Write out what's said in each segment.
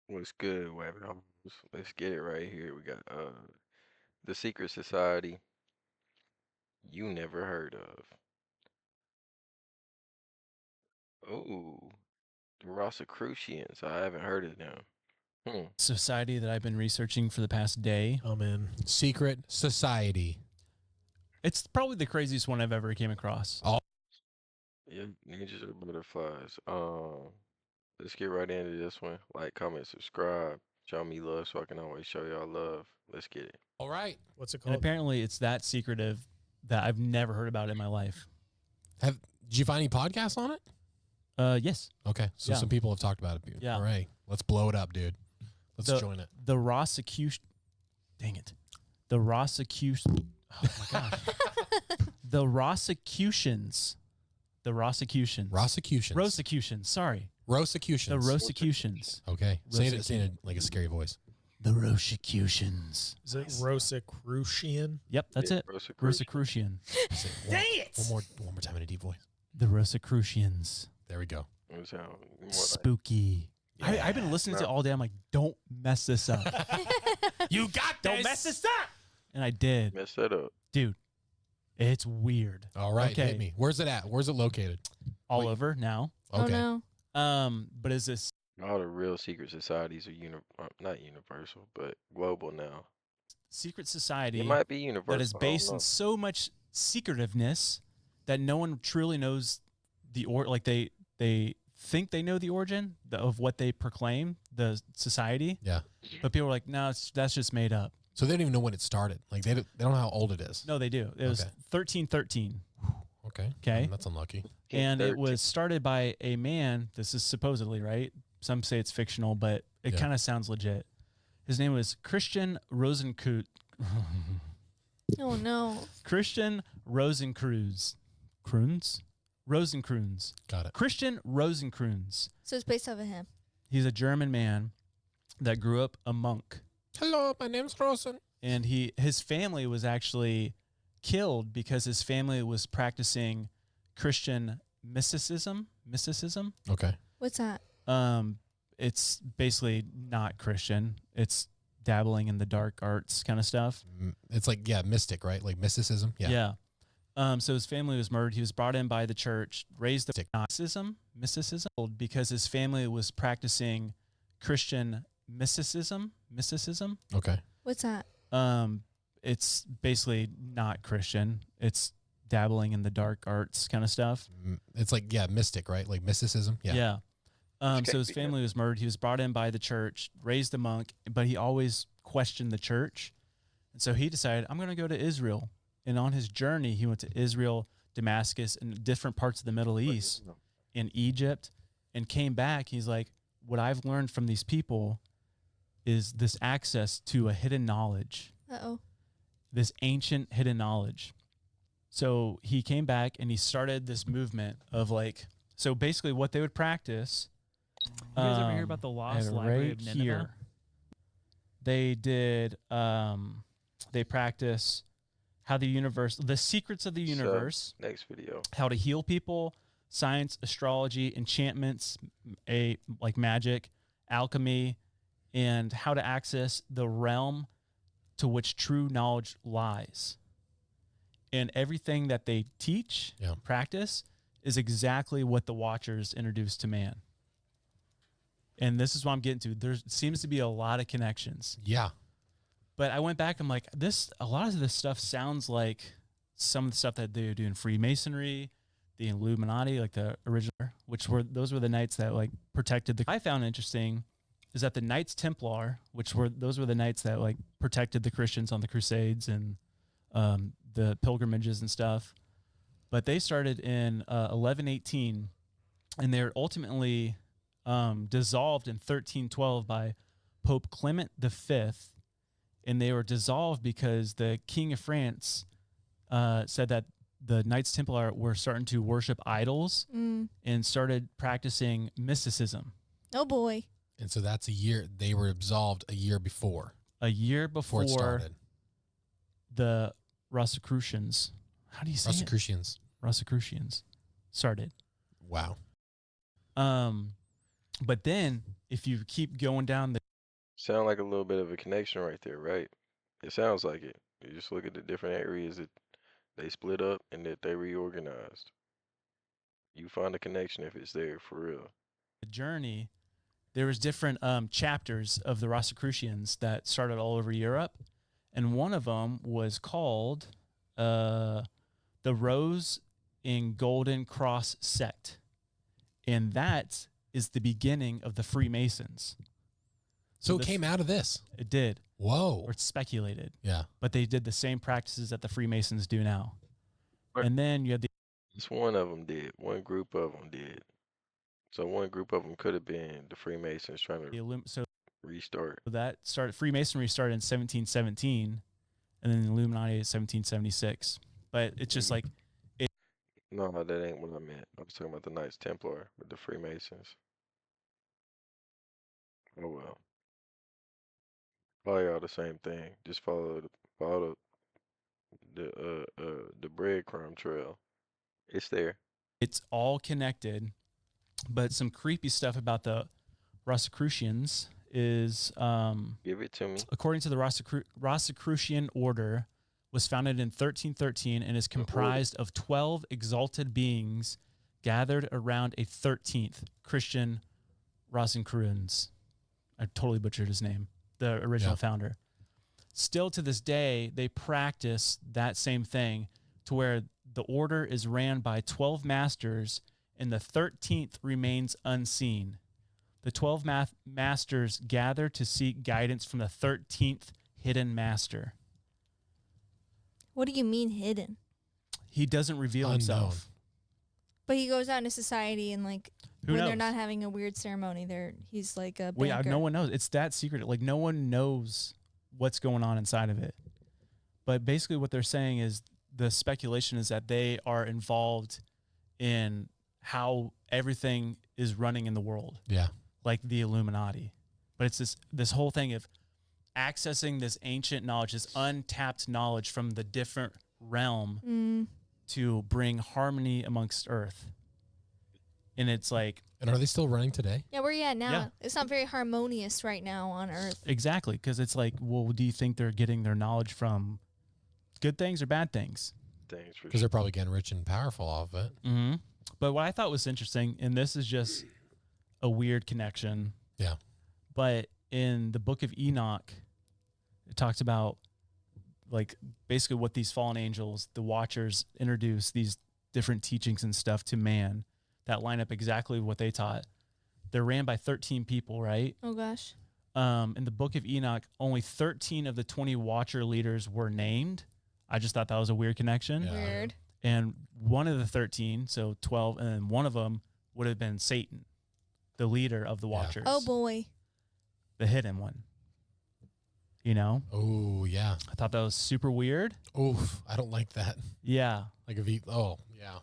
What's good, Webinar? Let's get it right here. We got the secret society you never heard of. Oh, the Rosicrucians. I haven't heard of them. Hmm. Society that I've been researching for the past day. Oh man, Secret society. It's probably the craziest one I've ever came across. Oh, Yeah, ninjas or butterflies. Let's get right into this one. Like, comment, subscribe. Show me love so I can always show y'all love. Let's get it. all right. what's it And called? apparently it's that secretive that I've never heard about in my life. Did you find any podcasts on it? Yes. Okay, so Yeah. some people have talked about it. Yeah. All right, let's blow it up, dude. Let's join it. The Rosicrucian. Dang it. The Rosicrucian. Oh my gosh. The Rosicrucians. The Rosicrucians. Rosicrucians. Rosicrucians. Sorry. The Rosicrucians. Rosicrucians. Okay, say it like a scary voice. The Rosicrucians. Is it Rosicrucian? Yep, that's Yeah, it. Rosicrucian. Rosicrucian. Say it one more time in a deep voice. The Rosicrucians. There we go. It sound more like Spooky. I've been listening to it all day. I'm like, don't mess this up. You got Don't mess this up. And I did. mess that up. Dude, it's weird. All right, Okay. hit me. Where's it at? Where's it located? All Wait. over now. Okay. Oh no. But is this All the real secret societies are not universal, but global now. secret society It might be universal. that is I don't based know. in so much secretiveness that no one truly knows they think they know the origin of what they proclaim, the society, Yeah. but people are like, no, that's just made up. So they don't even know when it started. Like they don't know how old it is. No, they do. It was Okay. 1313. Okay. Okay. That's unlucky. And it 13. was started by a man. This is supposedly, right? Some say it's fictional, but it Yeah. kind of sounds legit. His name was Christian Rosencreutz. Oh no. Christian Rosencreutz. Rosencreutz. Got it. Christian Rosencreutz. So it's based off of him. He's a German man that grew up a monk. Hello, my name's Rosen. And his family was actually killed because his family was practicing Christian mysticism. Okay. What's that? It's basically not Christian. It's dabbling in the dark arts kind of stuff. It's like, yeah, mystic, right? Like mysticism. Yeah. Yeah. So his family was murdered. He was brought in by the church, raised up mysticism, because his family was practicing Christian mysticism. Okay. What's that? It's basically not Christian. It's dabbling in the dark arts kind of stuff. It's like, yeah, mystic, right? Like mysticism. Yeah. Yeah. Which So can't his be family was murdered. He was brought in by the church, raised a monk, but he always questioned the church. And so he decided, I'm going to go to Israel. And on his journey, he went to Israel, Damascus, and different parts of the Middle East, in Egypt, and came back. He's like, what I've learned from these people is this access to a hidden knowledge, Uh-oh. this ancient hidden knowledge. So he came back and he started this movement of like, so basically what they would practice. You guys ever hear about the I have lost it library right of Nineveh? here. They did. They practice how the universe, the secrets of the universe, Next video. how to heal people, science, astrology, enchantments, like magic, alchemy, and how to access the realm to which true knowledge lies. And everything that they teach, Yeah. practice, is exactly what the Watchers introduced to man. And this is what I'm getting to. There seems to be a lot of connections. Yeah. But I went back, I'm like, a lot of this stuff sounds like some of the stuff that they do in Freemasonry, the Illuminati, like the original, those were the knights that like protected I found interesting is that the Knights Templar, those were the knights that like protected the Christians on the Crusades and the pilgrimages and stuff. But they started in 1118, and they were ultimately dissolved in 1312 by Pope Clement V. And they were dissolved because the King of France said that the Knights Templar were starting to worship idols and started practicing mysticism. Oh boy. And so that's a year. They were absolved a year before. A year before It started. the Rosicrucians. How do you say Rosicrucians. it? Rosicrucians started. Wow. But then if you keep going down the Sound like a little bit of a connection right there, right? It sounds like it. You just look at the different areas that they split up and that they reorganized. You find a connection if it's there for real. journey, there was different chapters of the Rosicrucians that started all over Europe, and one of them was called the Rose and Golden Cross sect, and that is the beginning of the Freemasons. So it came out of this. It did, Whoa. or it's speculated, Yeah. but they did the same practices that the Freemasons do now. Right. And then you had the Just one of them did. One group of them did. So one group of them could have been the Freemasons trying to so restart. that started Freemasonry started in 1717, and then the Illuminati in 1776. But it's just like No, that ain't what I meant. I was talking about the Knights Templar with the Freemasons. Oh well. Probably all the same thing. Just follow the breadcrumb trail. It's there. it's all connected. But some creepy stuff about the Rosicrucians is, Give it to me. according to the Rosicrucian order, was founded in 1313 and is comprised of 12 exalted beings gathered around a 13th Christian Rosicrucians. I totally butchered his name, the original founder. Still to this day, they practice that same thing to where the order is ran by 12 masters and the 13th remains unseen. The 12 masters gather to seek guidance from the 13th hidden master. What do you mean hidden? He doesn't reveal Unknown. himself. But he goes out into society and like Who when knows? they're not having a weird ceremony, he's like a Well, yeah, banker. no one knows. It's that secret. Like no one knows what's going on inside of it. But basically what they're saying is the speculation is that they are involved in how everything is running in the world, Yeah. like the Illuminati. But it's this whole thing of accessing this ancient knowledge, this untapped knowledge from the different realm to bring harmony amongst Earth. And it's like, And are they still running today? Yeah, where you at now? Yeah. It's not very harmonious right now on Earth. exactly, because it's like, well, do you think they're getting their knowledge from good things or bad things? Things for Because they're probably getting rich and powerful off of it. Mm-hmm. But what I thought was interesting, and this is just a weird connection. Yeah. But in the book of Enoch, it talks about like basically what these fallen angels, the watchers, introduce these different teachings and stuff to man that line up exactly what they taught. They're ran by 13 people, right? Oh gosh. In the book of Enoch, only 13 of the 20 watcher leaders were named. I just thought that was a weird connection. Yeah. Weird. And one of the 13, so 12, and then one of them would have been Satan, the leader of the Yeah. watchers. Oh boy. The hidden one. You know? Oh, yeah. I thought that was super weird. Oof. I don't like that. Yeah. Like if he, oh, yeah.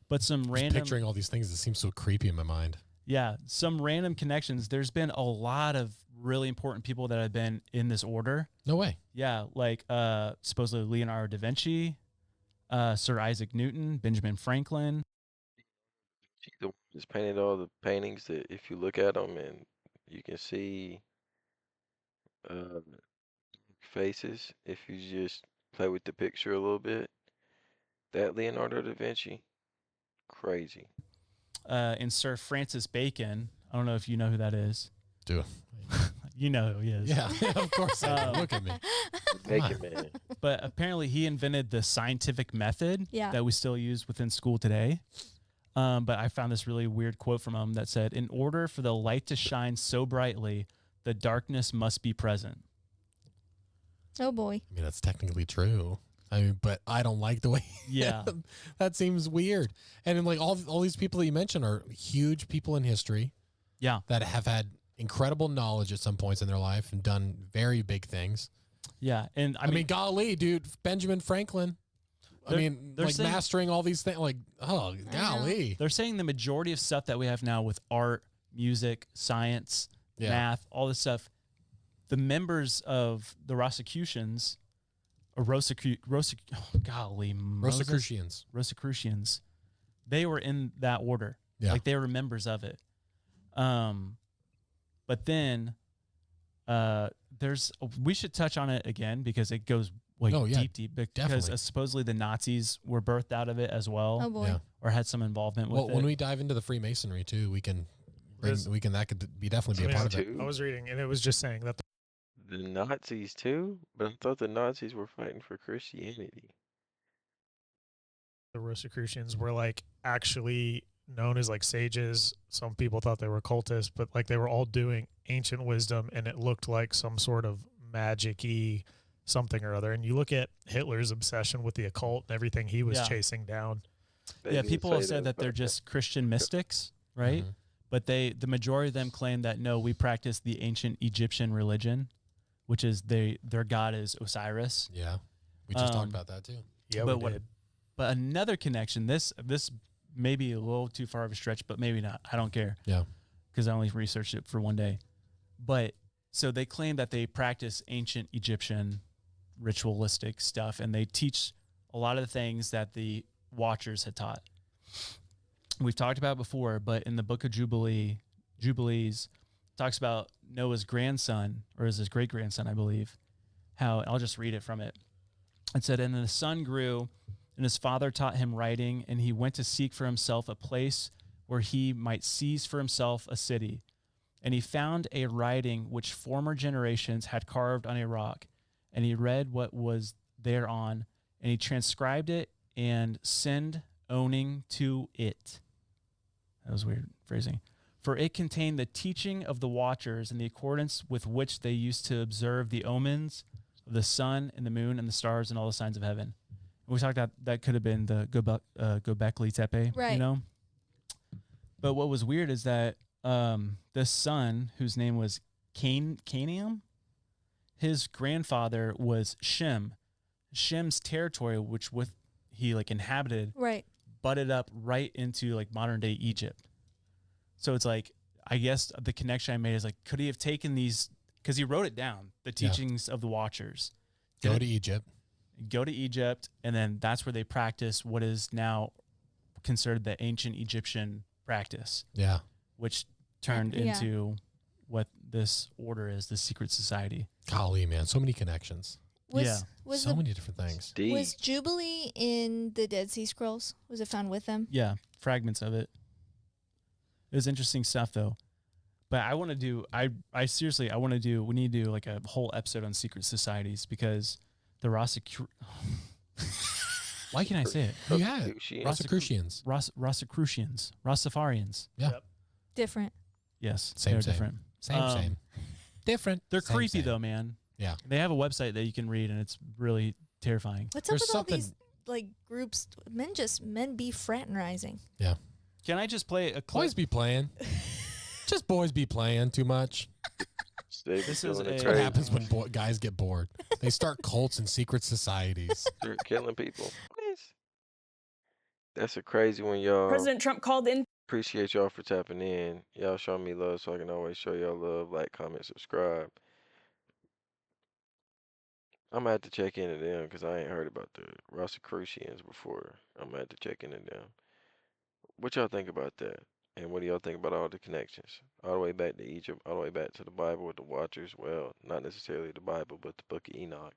But some Just random picturing all these things, it seems so creepy in my mind. Yeah, some random connections. There's been a lot of really important people that have been in this order. No way. Yeah, like supposedly Leonardo da Vinci, Sir Isaac Newton, Benjamin Franklin. She's the one that's painted all the paintings that if you look at them and you can see faces, if you just play with the picture a little bit, that Leonardo da Vinci, crazy. And Sir Francis Bacon. I don't know if you know who that is. Do You know who he is. Yeah, of course. I do. Look at me. Make on. it, man. But apparently he invented the scientific method Yeah. that we still use within school today. But I found this really weird quote from him that said, "In order for the light to shine so brightly, the darkness must be present." Oh boy. I mean, that's technically true. I mean, but I don't like the way. Yeah. That seems weird. And then, like all these people that you mentioned are huge people in history. Yeah. That have had incredible knowledge at some points in their life and done very big things. Yeah. And I mean, golly, dude, Benjamin Franklin. I mean, they're like saying- mastering all these things. Like, oh, golly. they're saying the majority of stuff that we have now with art, music, science, Yeah. math, all this stuff, the members of the Rosicrucians, or Rosicrucians. Rosicrucians, they were in that order. Yeah. Like they were members of it. But then we should touch on it again because it goes like Oh, yeah, deep because definitely. supposedly the Nazis were birthed out of it as well, Oh boy. Yeah. or had some involvement with Well, it. when we dive into the Freemasonry too, we can that could be definitely be a Yeah, part of it. Too? I was reading, and it was just saying that The Nazis too? But I thought the Nazis were fighting for Christianity. the Rosicrucians were like actually known as like sages. Some people thought they were cultists, but like they were all doing ancient wisdom, and it looked like some sort of magic-y something or other. And you look at Hitler's obsession with the occult and everything he was Yeah. chasing down. They Yeah, didn't people say have said that they're about just Christian mystics, right? Mhm. But the majority of them claim that no, we practice the ancient Egyptian religion, which is their god is Osiris. Yeah, we just talked Um, about that too. Yeah, But we what- did. But another connection, this may be a little too far of a stretch, but maybe not. I don't care. Yeah. Because I only researched it for one day. But so they claim that they practice ancient Egyptian ritualistic stuff, and they teach a lot of the things that the Watchers had taught. We've talked about it before, but in the book of Jubilees, it talks about Noah's grandson, or is his great grandson, I believe. How I'll just read it from it. It said, "And the son grew, and his father taught him writing, and he went to seek for himself a place where he might seize for himself a city. And he found a writing which former generations had carved on a rock, and he read what was thereon, and he transcribed it and sinned owning to it." That was weird phrasing. "For it contained the teaching of the Watchers and the accordance with which they used to observe the omens of the sun and the moon and the stars and all the signs of heaven." And we talked about that could have been the Göbekli Tepe, Right. you know? But what was weird is that this son, whose name was Canaim, his grandfather was Shem. Shem's territory, which he like inhabited, Right. butted up right into like modern day Egypt. So it's like, I guess the connection I made is like, could he have taken these, because he wrote it down, the Yeah. teachings of the Watchers. Go Did to Egypt. go to Egypt, and then that's where they practice what is now considered the ancient Egyptian practice, Yeah. which turned Yeah. into what this order is, the secret society. Golly, man, so many connections. Was Yeah. was So the many different things. Deep. was Jubilee in the Dead Sea Scrolls? Was it found with them? Yeah, fragments of it. It was interesting stuff though. But I want to do, I seriously, we need to do like a whole episode on secret societies because the why can't I say it? Yeah. Rosicrucian. Rosicrucians. Rosicrucians, Rastafarians. Different. Yes, Same, they're same. different. Same. Different. They're Same, creepy same. though, man. Yeah. They have a website that you can read, and it's really terrifying. What's There's up with all something- these like groups? Men be fraternizing. Can I just play a clip? Boys be playing. Just boys be playing too much. They be This is feeling a- it What crazy. happens when guys get bored? They start cults and secret societies. They're killing people. Please. That's a crazy one, y'all. President Trump called in Appreciate y'all for tapping in. Y'all show me love so I can always show y'all love. Like, comment, subscribe. I'm gonna have to check into them because I ain't heard about the Rosicrucians before. I'm gonna have to check into them. What y'all think about that? And what do y'all think about all the connections? All the way back to Egypt, all the way back to the Bible with the Watchers. Well, not necessarily the Bible, but the Book of Enoch.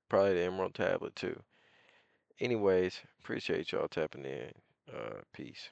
Probably the Emerald Tablet too. Anyways, appreciate y'all tapping in. Peace.